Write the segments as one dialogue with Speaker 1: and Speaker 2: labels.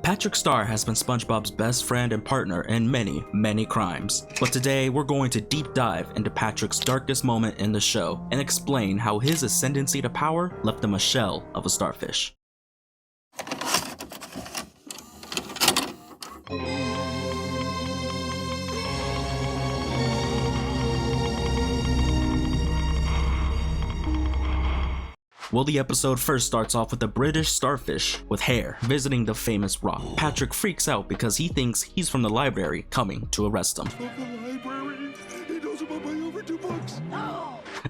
Speaker 1: Patrick Star has been SpongeBob's best friend and partner in many, many crimes. But today, we're going to deep dive into Patrick's darkest moment in the show and explain how his ascendancy to power left him a shell of a starfish. Well, the episode first starts off with a British starfish with hair visiting the famous rock. Patrick freaks out because he thinks he's from the library coming to arrest him.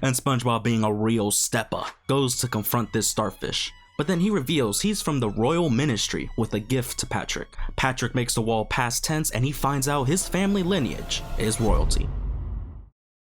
Speaker 1: And SpongeBob, being a real stepper, goes to confront this starfish. But then he reveals he's from the royal ministry with a gift to Patrick. Patrick makes the wall past tense and he finds out his family lineage is royalty.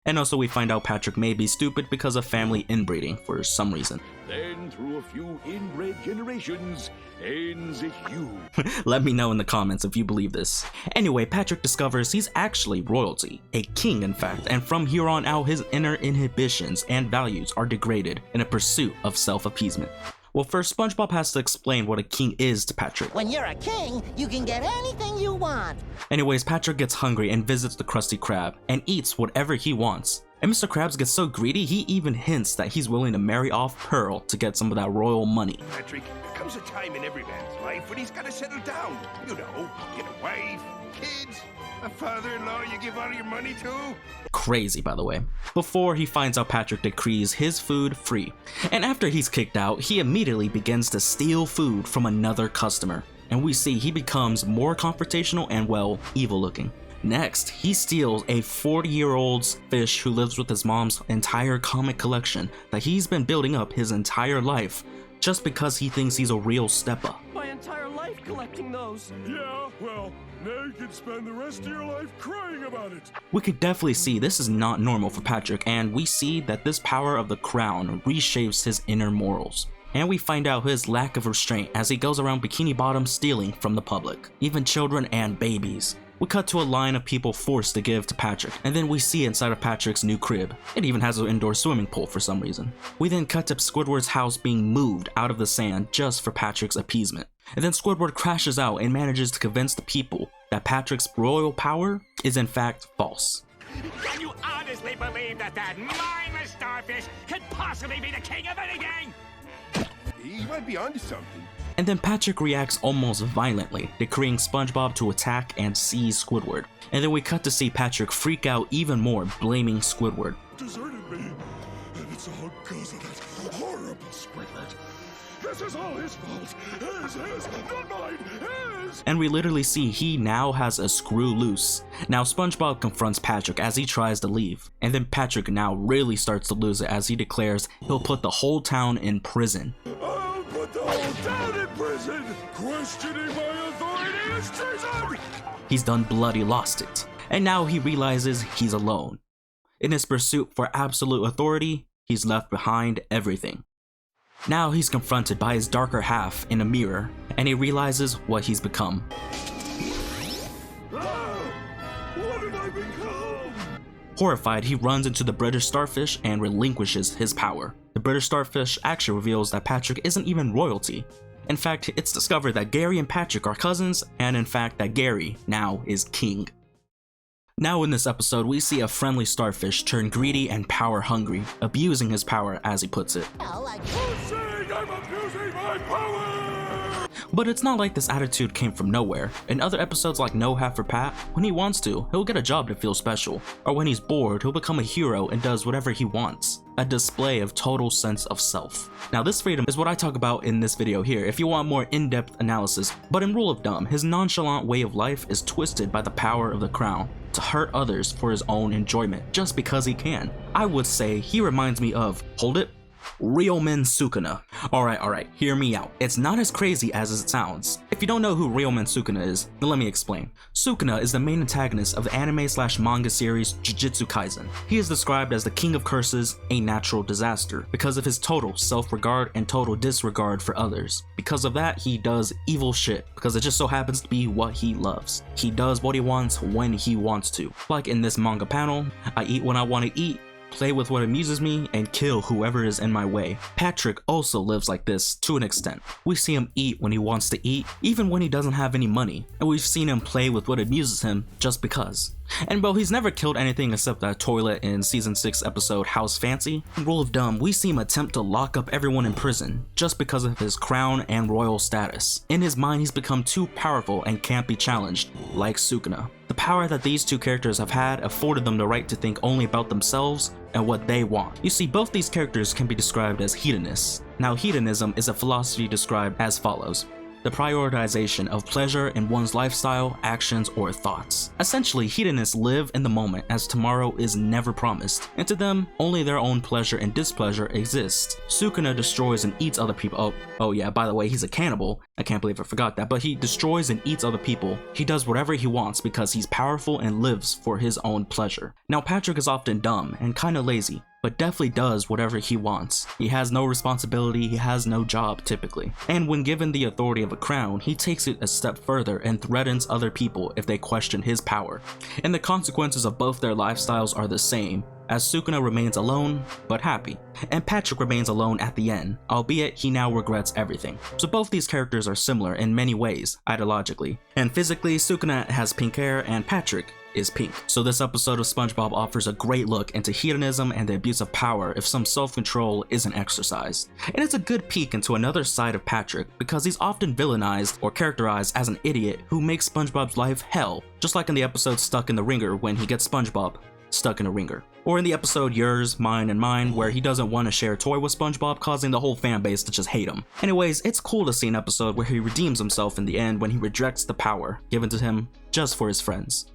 Speaker 1: And also we find out Patrick may be stupid because of family inbreeding for some reason.
Speaker 2: Then through a few inbred generations, ends it you.
Speaker 1: Let me know in the comments if you believe this. Anyway, Patrick discovers he's actually royalty, a king in fact, and from here on out his inner inhibitions and values are degraded in a pursuit of self-appeasement. Well, first, SpongeBob has to explain what a king is to Patrick.
Speaker 3: When you're a king, you can get anything you want.
Speaker 1: Anyways, Patrick gets hungry and visits the Krusty Krab and eats whatever he wants. And Mr. Krabs gets so greedy, he even hints that he's willing to marry off Pearl to get some of that royal money.
Speaker 4: Patrick, there comes a time in every man's life when he's got to settle down. You know, get a wife, kids, a father-in-law you give all your money to.
Speaker 1: Crazy, by the way. Before he finds out Patrick decrees his food free. And after he's kicked out, he immediately begins to steal food from another customer. And we see he becomes more confrontational and, well, evil looking. Next, he steals a 40-year-old fish who lives with his mom's entire comic collection that he's been building up his entire life just because he thinks he's a real stepper.
Speaker 5: My entire life collecting those.
Speaker 2: Yeah, well, now you can spend the rest of your life crying about it.
Speaker 1: We could definitely see this is not normal for Patrick, and we see that this power of the crown reshapes his inner morals. And we find out his lack of restraint as he goes around Bikini Bottom stealing from the public, even children and babies. We cut to a line of people forced to give to Patrick, and then we see inside of Patrick's new crib. It even has an indoor swimming pool for some reason. We then cut to Squidward's house being moved out of the sand just for Patrick's appeasement. And then Squidward crashes out and manages to convince the people that Patrick's royal power is in fact false.
Speaker 6: Can you honestly believe that mindless starfish could possibly be the king of anything?
Speaker 4: He might be onto something.
Speaker 1: And then Patrick reacts almost violently, decreeing SpongeBob to attack and seize Squidward. And then we cut to see Patrick freak out even more, blaming Squidward.
Speaker 2: Deserted me, and it's all because of that horrible Squidward. This is all his fault. His, not mine, his.
Speaker 1: And we literally see he now has a screw loose. Now SpongeBob confronts Patrick as he tries to leave. And then Patrick now really starts to lose it as he declares he'll put the whole town in prison.
Speaker 2: I'll put the whole town in prison. Questioning my authority is treason.
Speaker 1: He's done bloody lost it. And now he realizes he's alone. In his pursuit for absolute authority, he's left behind everything. Now he's confronted by his darker half in a mirror, and he realizes what he's become.
Speaker 2: What have I become?
Speaker 1: Horrified, he runs into the British starfish and relinquishes his power. The British starfish actually reveals that Patrick isn't even royalty. In fact, it's discovered that Gary and Patrick are cousins, and in fact that Gary now is king. Now in this episode, we see a friendly starfish turn greedy and power hungry, abusing his power as he puts it.
Speaker 2: Who's saying I'm abusing my power?
Speaker 1: But it's not like this attitude came from nowhere. In other episodes like No Hat for Pat, when he wants to, he'll get a job to feel special. Or when he's bored, he'll become a hero and does whatever he wants. A display of total sense of self. Now this freedom is what I talk about in this video here if you want more in-depth analysis, but in rule of thumb, his nonchalant way of life is twisted by the power of the crown to hurt others for his own enjoyment just because he can. I would say he reminds me of, hold it, Ryomen Sukuna. Alright, hear me out. It's not as crazy as it sounds. If you don't know who Ryomen Sukuna is, then let me explain. Sukuna is the main antagonist of the anime/manga series Jujutsu Kaisen. He is described as the king of curses, a natural disaster, because of his total self-regard and total disregard for others. Because of that, he does evil shit, because it just so happens to be what he loves. He does what he wants when he wants to. Like in this manga panel, I eat when I want to eat, play with what amuses me, and kill whoever is in my way. Patrick also lives like this to an extent. We see him eat when he wants to eat, even when he doesn't have any money, and we've seen him play with what amuses him just because. And while he's never killed anything except that toilet in season 6 episode House Fancy, in Rule of Dumb we see him attempt to lock up everyone in prison just because of his crown and royal status. In his mind he's become too powerful and can't be challenged, like Sukuna. The power that these two characters have had afforded them the right to think only about themselves and what they want. You see, both these characters can be described as hedonists. Now hedonism is a philosophy described as follows: the prioritization of pleasure in one's lifestyle, actions, or thoughts. Essentially, hedonists live in the moment as tomorrow is never promised, and to them, only their own pleasure and displeasure exist. Sukuna destroys and eats other people. Oh yeah, by the way, he's a cannibal. I can't believe I forgot that, but he destroys and eats other people. He does whatever he wants because he's powerful and lives for his own pleasure. Now Patrick is often dumb and kinda lazy, but definitely does whatever he wants. He has no responsibility, he has no job typically. And when given the authority of a crown, he takes it a step further and threatens other people if they question his power. And the consequences of both their lifestyles are the same, as Sukuna remains alone, but happy. And Patrick remains alone at the end, albeit he now regrets everything. So both these characters are similar in many ways, ideologically. And physically, Sukuna has pink hair and Patrick is pink. So this episode of SpongeBob offers a great look into hedonism and the abuse of power if some self-control isn't exercised. And it's a good peek into another side of Patrick because he's often villainized or characterized as an idiot who makes SpongeBob's life hell, just like in the episode Stuck in the Ringer when he gets SpongeBob stuck in a ringer. Or in the episode Yours, Mine, and Mine where he doesn't want to share a toy with SpongeBob, causing the whole fan base to just hate him. Anyways, it's cool to see an episode where he redeems himself in the end when he rejects the power given to him just for his friends.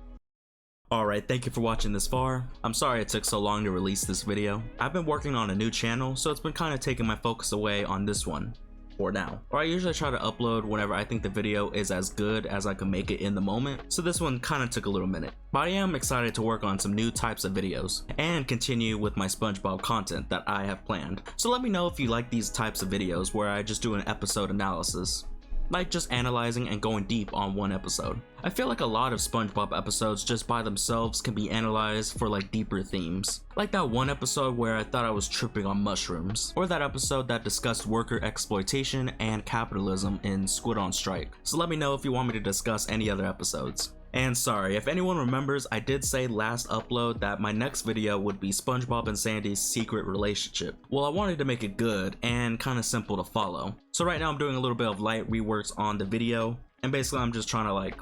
Speaker 1: Alright, thank you for watching this far. I'm sorry it took so long to release this video. I've been working on a new channel, so it's been kind of taking my focus away on this one for now. Or I usually try to upload whenever I think the video is as good as I can make it in the moment, so this one kind of took a little minute. But I am excited to work on some new types of videos and continue with my SpongeBob content that I have planned. So let me know if you like these types of videos where I just do an episode analysis, like just analyzing and going deep on one episode. I feel like a lot of SpongeBob episodes just by themselves can be analyzed for like deeper themes. Like that one episode where I thought I was tripping on mushrooms, or that episode that discussed worker exploitation and capitalism in Squid on Strike. So let me know if you want me to discuss any other episodes. And sorry, if anyone remembers, I did say last upload that my next video would be SpongeBob and Sandy's secret relationship. Well, I wanted to make it good and kind of simple to follow. So right now I'm doing a little bit of light reworks on the video, and basically I'm just trying to like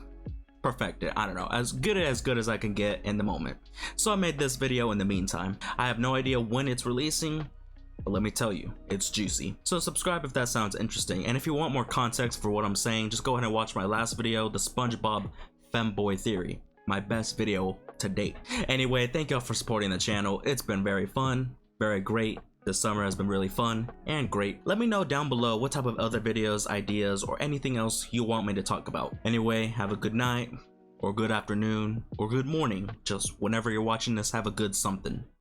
Speaker 1: perfect it. I don't know, as good as I can get in the moment. So I made this video in the meantime. I have no idea when it's releasing, but let me tell you, it's juicy. So subscribe if that sounds interesting, and if you want more context for what I'm saying, just go ahead and watch my last video, the SpongeBob Femboy Theory, my best video to date. Anyway, thank y'all for supporting the channel. It's been very fun, very great. This summer has been really fun and great. Let me know down below what type of other videos, ideas, or anything else you want me to talk about. Anyway, have a good night, or good afternoon, or good morning. Just whenever you're watching this, have a good something.